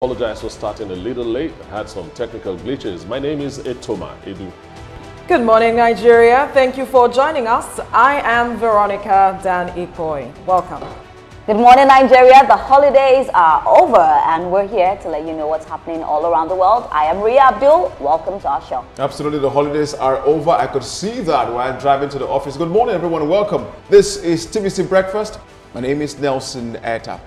Apologize for starting a little late. Had some technical glitches. My name is Etoma Edu. Good morning, Nigeria. Thank you for joining us. I am Veronica Dan Ikoy. Welcome. Good morning, Nigeria. The holidays are over and we're here to let you know what's happening all around the world. I am Ria Abdul. Welcome to our show. Absolutely, the holidays are over. I could see that while driving to the office. Good morning, everyone. Welcome. This is TVC Breakfast. My name is Nelson Eta.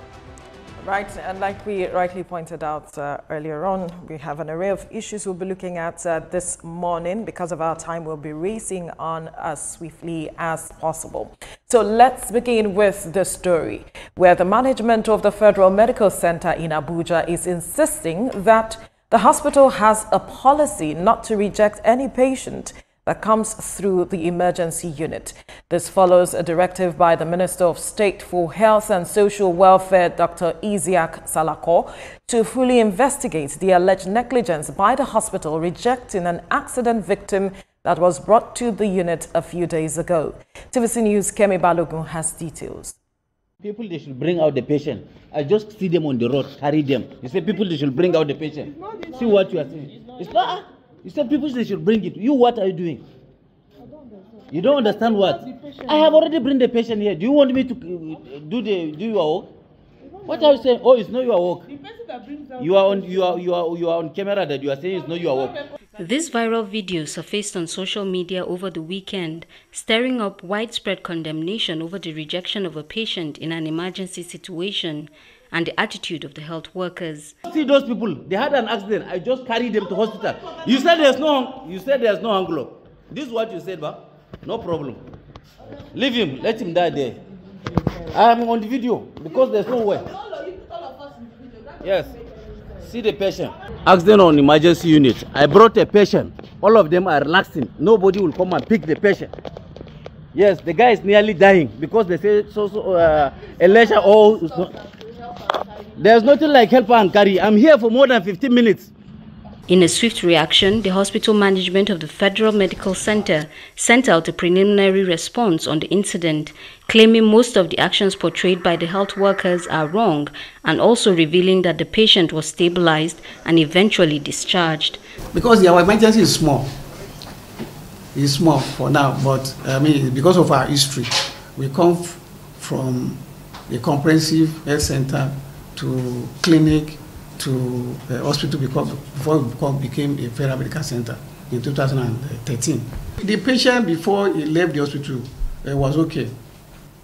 Right, and like we rightly pointed out earlier on, we have an array of issues we'll be looking at this morning. Because of our time, we'll be racing on as swiftly as possible. So let's begin with the story, where the management of the Federal Medical Center in Abuja is insisting that the hospital has a policy not to reject any patient that comes through the emergency unit. This follows a directive by the Minister of State for Health and Social Welfare, Dr. Isiaq Salako, to fully investigate the alleged negligence by the hospital rejecting an accident victim that was brought to the unit a few days ago. TVC News' Kemi Balogun has details. People, they should bring out the patient. I just see them on the road, carry them. You say people, they should bring out the patient. See what you are saying. It's not. You said people, they should bring it. You, what are you doing? You don't understand what? I have already bring the patient here. Do you want me to do your work? What are you saying? Oh, it's not your work. You are on camera that you are saying it's not your work. This viral video surfaced on social media over the weekend, stirring up widespread condemnation over the rejection of a patient in an emergency situation and the attitude of the health workers. See those people, they had an accident. I just carried them to hospital. You said there's no envelope. This is what you said, ba? No problem. Leave him, let him die there. I am on the video because there's no way. Yes. See the patient. Accident on emergency unit. I brought a patient. All of them are relaxing. Nobody will come and pick the patient. Yes, the guy is nearly dying because they say Elisha. There's nothing like helper and carry. I'm here for more than 15 minutes. In a swift reaction, the hospital management of the Federal Medical Center sent out a preliminary response on the incident, claiming most of the actions portrayed by the health workers are wrong and also revealing that the patient was stabilized and eventually discharged. Because our emergency is small. It's small for now, but I mean, because of our history, we come from a comprehensive health center to clinic to hospital before it became a federal medical center in 2013. The patient before he left the hospital was okay.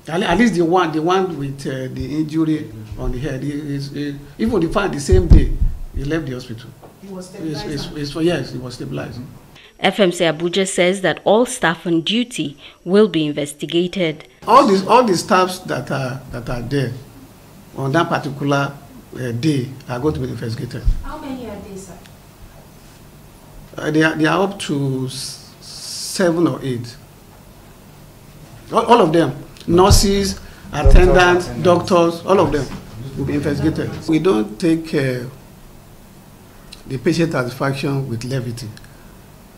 At least the one with the injury on the head, even the same day he left the hospital. He was stabilized. Yes, he was stabilized. FMC Abuja says that all staff on duty will be investigated. All the staffs that are there on that particular day are going to be investigated. How many are they, sir? They are up to 7 or 8. All of them, nurses, attendants, doctors, all of them will be investigated. We don't take the patient satisfaction with levity,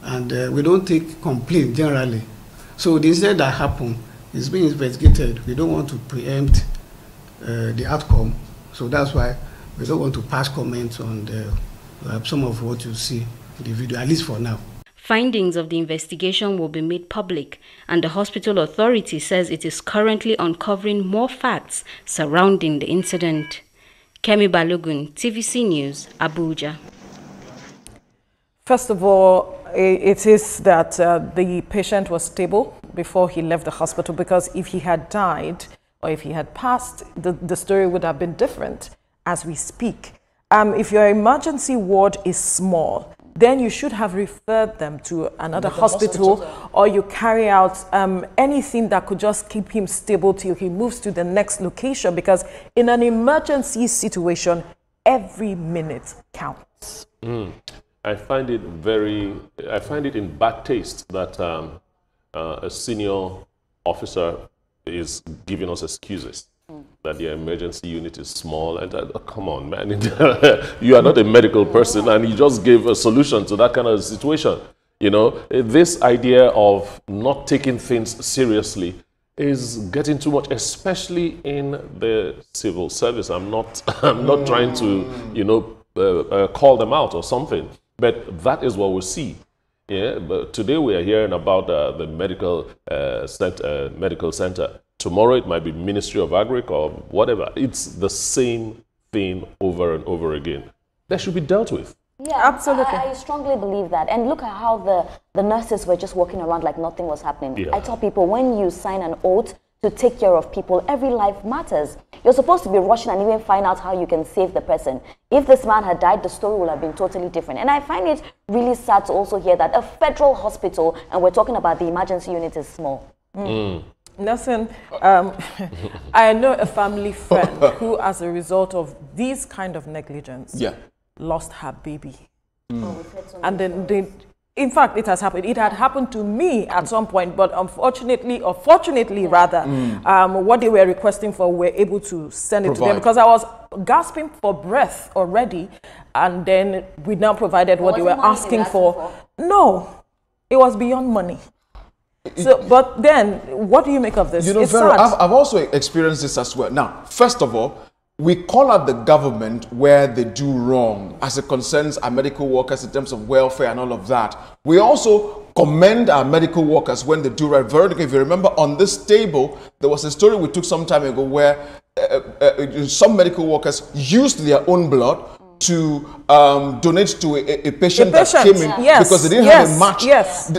and we don't take complaint generally. So the incident that happened is being investigated. We don't want to preempt the outcome, so that's why we don't want to pass comments on some of what you see in the video, at least for now. Findings of the investigation will be made public, and the hospital authority says it is currently uncovering more facts surrounding the incident. Kemi Balogun, TVC News, Abuja. First of all, it is that the patient was stable before he left the hospital, because if he had died or if he had passed, the story would have been different as we speak. If your emergency ward is small, then you should have referred them to another hospital, or you carry out anything that could just keep him stable till he moves to the next location, because in an emergency situation, every minute counts. I find it in bad taste that a senior officer is giving us excuses that the emergency unit is small, and come on, man, you are not a medical person, and you just gave a solution to that kind of situation. You know, this idea of not taking things seriously is getting too much, especially in the civil service. I'm not trying to, call them out or something. But that is what we see. Yeah, but today we are hearing about the medical center. Tomorrow it might be Ministry of Agric or whatever. It's the same thing over and over again. That should be dealt with. Yeah, absolutely. I strongly believe that. And look at how the nurses were just walking around like nothing was happening. Yeah. I tell people, when you sign an oath to take care of people, every life matters. You're supposed to be rushing and even find out how you can save the person. If this man had died, the story would have been totally different. And I find it really sad to also hear that a federal hospital, and we're talking about the emergency unit, is small. Nelson, I know a family friend who, as a result of these kind of negligence, lost her baby. And then in fact, it has happened. It had happened to me at some point, but unfortunately, or fortunately rather, what they were requesting for, we were able to send it to them because I was gasping for breath already, and then we now provided what they were asking for. No, it was beyond money. So, but then, what do you make of this? You know, I've also experienced this as well. Now, first of all, we call out the government where they do wrong as it concerns our medical workers in terms of welfare and all of that. We also commend our medical workers when they do right. Veronica, if you remember on this table, there was a story we took some time ago where some medical workers used their own blood to donate to a patient that came in because they didn't have a match.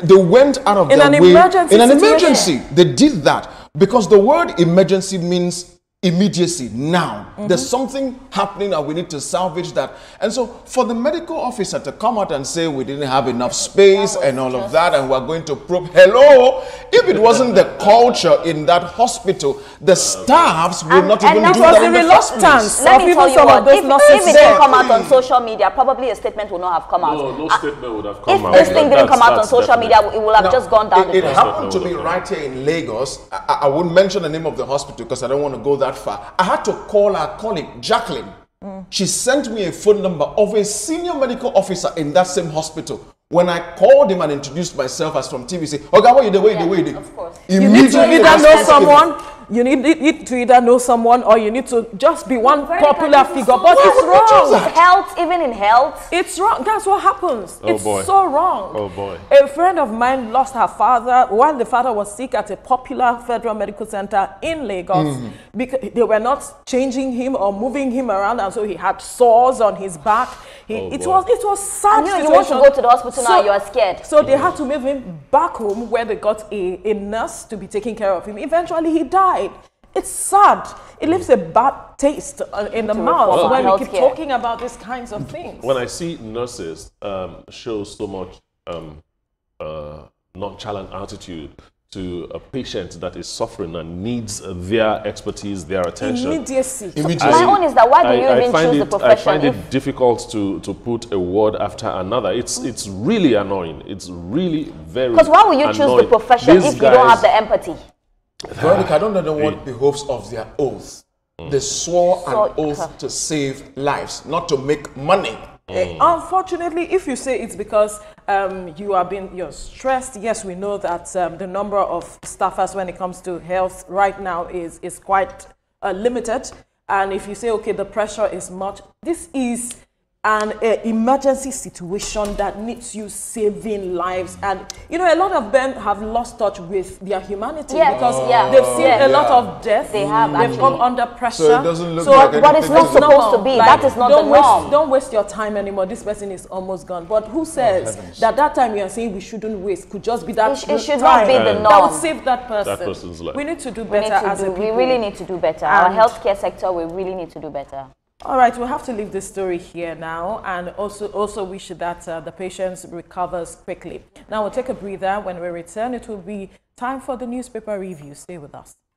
They went out of their way. In an emergency, they did that because the word emergency means immediacy. Now there's something happening and we need to salvage that. And so for the medical officer to come out and say we didn't have enough space and all of that and we're going to probe, hello, if it wasn't the culture in that hospital, the staffs would not even do that in the first place. Let me tell you what, if it didn't come out on social media, probably a statement would not have come out. No statement would have come out. If this thing didn't come out on social media, it would have just gone down. It happened to me right here in Lagos. I wouldn't mention the name of the hospital because I don't want to go that far. I had to call our colleague, Jacqueline. She sent me a phone number of a senior medical officer in that same hospital. When I called him and introduced myself as from TVC, okay, what you do? Of course. You need to either know someone. You need to either know someone or you need to just be one popular figure. But it's wrong. Health, even in health. It's wrong. That's what happens. It's so wrong. Oh boy. A friend of mine lost her father while the father was sick at a popular federal medical center in Lagos because they were not changing him or moving him around, and so he had sores on his back. It was sad. You want to go to the hospital now, you are scared. So they had to move him back home where they got a nurse to be taking care of him. Eventually he died. It's sad. It leaves a bad taste in the mouth when we keep talking about these kinds of things. When I see nurses show so much nonchalant attitude to a patient that is suffering and needs their expertise, their attention. Immediacy. My own is that why do you even choose the profession? I find it difficult to put a word after another. It's really annoying. It's really very Because why would you choose the profession if you don't have the empathy? Veronica, I don't know what behoves of their oath. They swore an oath to save lives, not to make money. Unfortunately, if you say it's because you're stressed, yes, we know that the number of staffers when it comes to health right now is quite limited. And if you say, okay, the pressure is much, this is an emergency situation that needs you saving lives. And, you know, a lot of them have lost touch with their humanity because they've seen a lot of death. They've come under pressure. So it doesn't look like but it's not supposed to be. Like, that is not the norm. Don't waste your time anymore. This person is almost gone. But who says that time you are saying we shouldn't waste could just be that it should not be the norm. That would save that person. That person's life. We need to do better as a people. We really need to do better. Our healthcare sector, we really need to do better. All right, we'll have to leave this story here now and also wish that the patient recovers quickly. Now we'll take a breather. When we return, it will be time for the newspaper review. Stay with us.